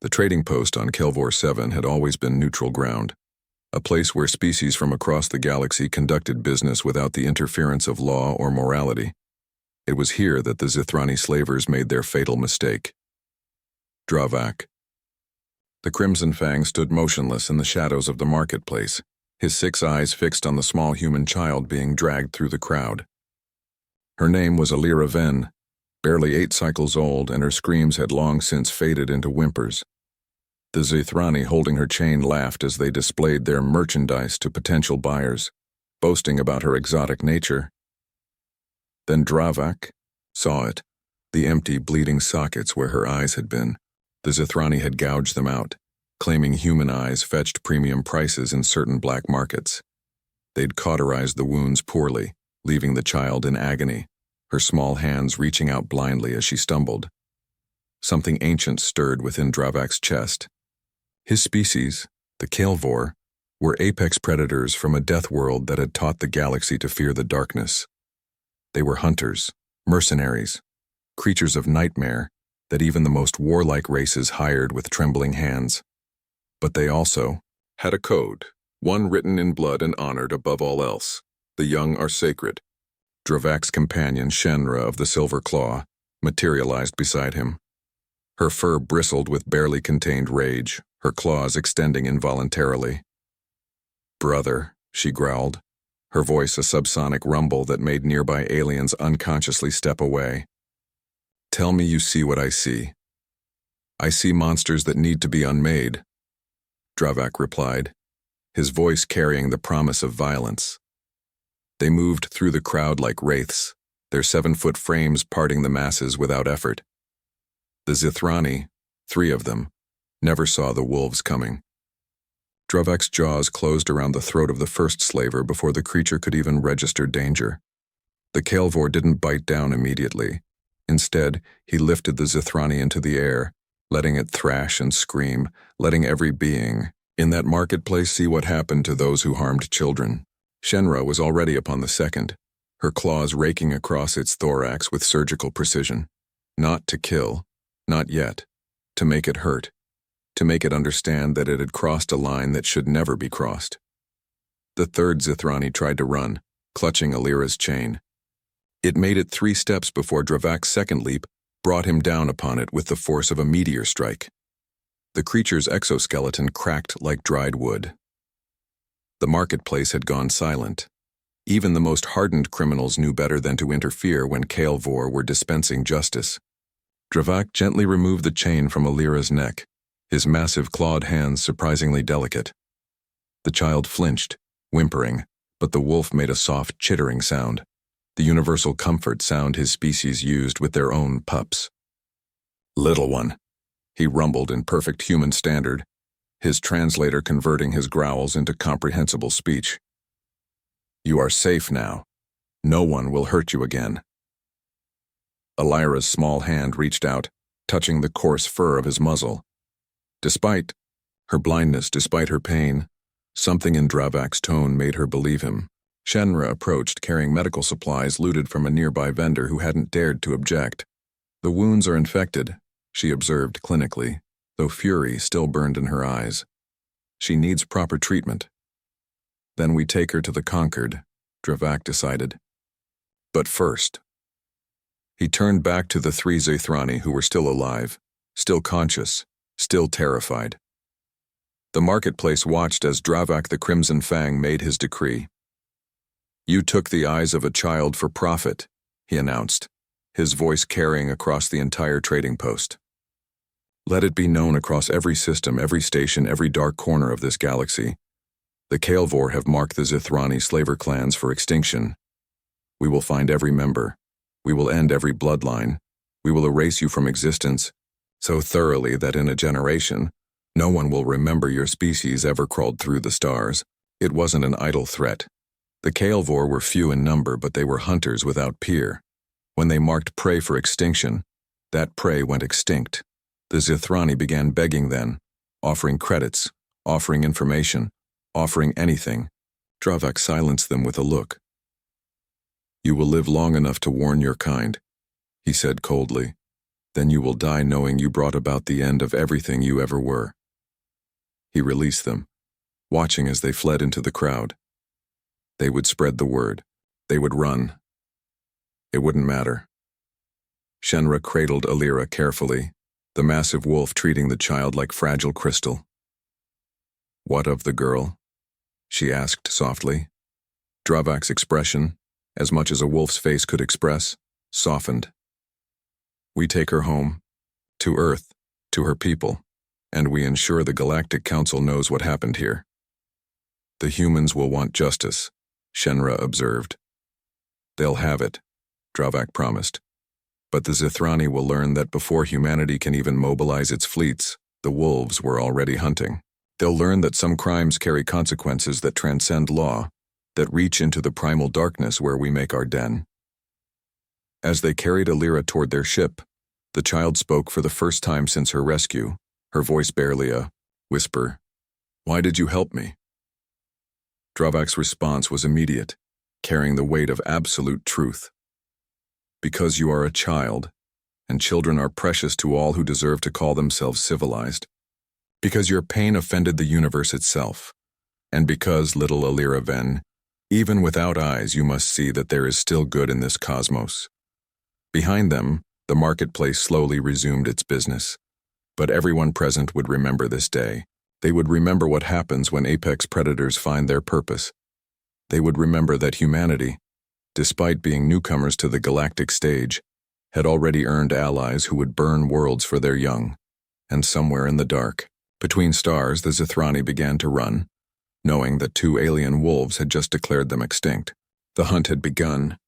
The trading post on Kelvor 7 had always been neutral ground, a place where species from across the galaxy conducted business without the interference of law or morality. It was here that the Zithrani slavers made their fatal mistake. Dravak. The Crimson Fang stood motionless in the shadows of the marketplace, his 6 eyes fixed on the small human child being dragged through the crowd. Her name was Alira Ven, barely 8 cycles old, and her screams had long since faded into whimpers. The Zithrani holding her chain laughed as they displayed their merchandise to potential buyers, boasting about her exotic nature. Then Dravak saw it, the empty, bleeding sockets where her eyes had been. The Zithrani had gouged them out, claiming human eyes fetched premium prices in certain black markets. They'd cauterized the wounds poorly, leaving the child in agony, her small hands reaching out blindly as she stumbled. Something ancient stirred within Dravak's chest. His species, the Kelvor, were apex predators from a death world that had taught the galaxy to fear the darkness. They were hunters, mercenaries, creatures of nightmare that even the most warlike races hired with trembling hands. But they also had a code, one written in blood and honored above all else. The young are sacred. Dravak's companion, Shenra of the Silver Claw, materialized beside him. Her fur bristled with barely contained rage, her claws extending involuntarily. "Brother," she growled, her voice a subsonic rumble that made nearby aliens unconsciously step away. "Tell me you see what I see." "I see monsters that need to be unmade," Dravak replied, his voice carrying the promise of violence. They moved through the crowd like wraiths, their 7-foot frames parting the masses without effort. The Zithrani, 3 of them, never saw the wolves coming. Dravak's jaws closed around the throat of the first slaver before the creature could even register danger. The Kelvor didn't bite down immediately. Instead, he lifted the Zithrani into the air, letting it thrash and scream, letting every being in that marketplace see what happened to those who harmed children. Shenra was already upon the second, her claws raking across its thorax with surgical precision. Not to kill, not yet, to make it hurt, to make it understand that it had crossed a line that should never be crossed. The third Zithrani tried to run, clutching Alira's chain. It made it 3 steps before Dravak's second leap brought him down upon it with the force of a meteor strike. The creature's exoskeleton cracked like dried wood. The marketplace had gone silent. Even the most hardened criminals knew better than to interfere when Kelvor were dispensing justice. Dravak gently removed the chain from Alira's neck, his massive clawed hands surprisingly delicate. The child flinched, whimpering, but the wolf made a soft, chittering sound, the universal comfort sound his species used with their own pups. "Little one," he rumbled in perfect human standard, his translator converting his growls into comprehensible speech. "You are safe now. No one will hurt you again." Alira's small hand reached out, touching the coarse fur of his muzzle. Despite her blindness, despite her pain, something in Dravak's tone made her believe him. Shenra approached, carrying medical supplies looted from a nearby vendor who hadn't dared to object. "The wounds are infected," she observed clinically, though fury still burned in her eyes. "She needs proper treatment." "Then we take her to the Conquered," Dravak decided. "But first." He turned back to the 3 Zithrani who were still alive, still conscious, still terrified. The marketplace watched as Dravak the Crimson Fang made his decree. "You took the eyes of a child for profit," he announced, his voice carrying across the entire trading post. "Let it be known across every system, every station, every dark corner of this galaxy. The Kelvor have marked the Zithrani slaver clans for extinction. We will find every member. We will end every bloodline. We will erase you from existence so thoroughly that in a generation, no one will remember your species ever crawled through the stars." It wasn't an idle threat. The Kelvor were few in number, but they were hunters without peer. When they marked prey for extinction, that prey went extinct. The Zithrani began begging then, offering credits, offering information, offering anything. Dravak silenced them with a look. "You will live long enough to warn your kind," he said coldly. Then you will die knowing you brought about the end of everything you ever were. He released them, watching as they fled into the crowd. They would spread the word. They would run. It wouldn't matter. Shenra cradled Alira carefully, the massive wolf treating the child like fragile crystal. "What of the girl?" she asked softly. Dravak's expression, as much as a wolf's face could express, softened. "We take her home, to Earth, to her people, and we ensure the Galactic Council knows what happened here." "The humans will want justice," Shenra observed. "They'll have it," Dravak promised. "But the Zithrani will learn that before humanity can even mobilize its fleets, the wolves were already hunting. They'll learn that some crimes carry consequences that transcend law, that reach into the primal darkness where we make our den." As they carried Alira toward their ship, the child spoke for the first time since her rescue, her voice barely a whisper. "Why did you help me?" Dravak's response was immediate, carrying the weight of absolute truth. "Because you are a child, and children are precious to all who deserve to call themselves civilized. Because your pain offended the universe itself, and because, little Alira Ven, even without eyes you must see that there is still good in this cosmos." Behind them, the marketplace slowly resumed its business. But everyone present would remember this day. They would remember what happens when apex predators find their purpose. They would remember that humanity, despite being newcomers to the galactic stage, had already earned allies who would burn worlds for their young. And somewhere in the dark, between stars, the Zithrani began to run, knowing that 2 alien wolves had just declared them extinct. The hunt had begun,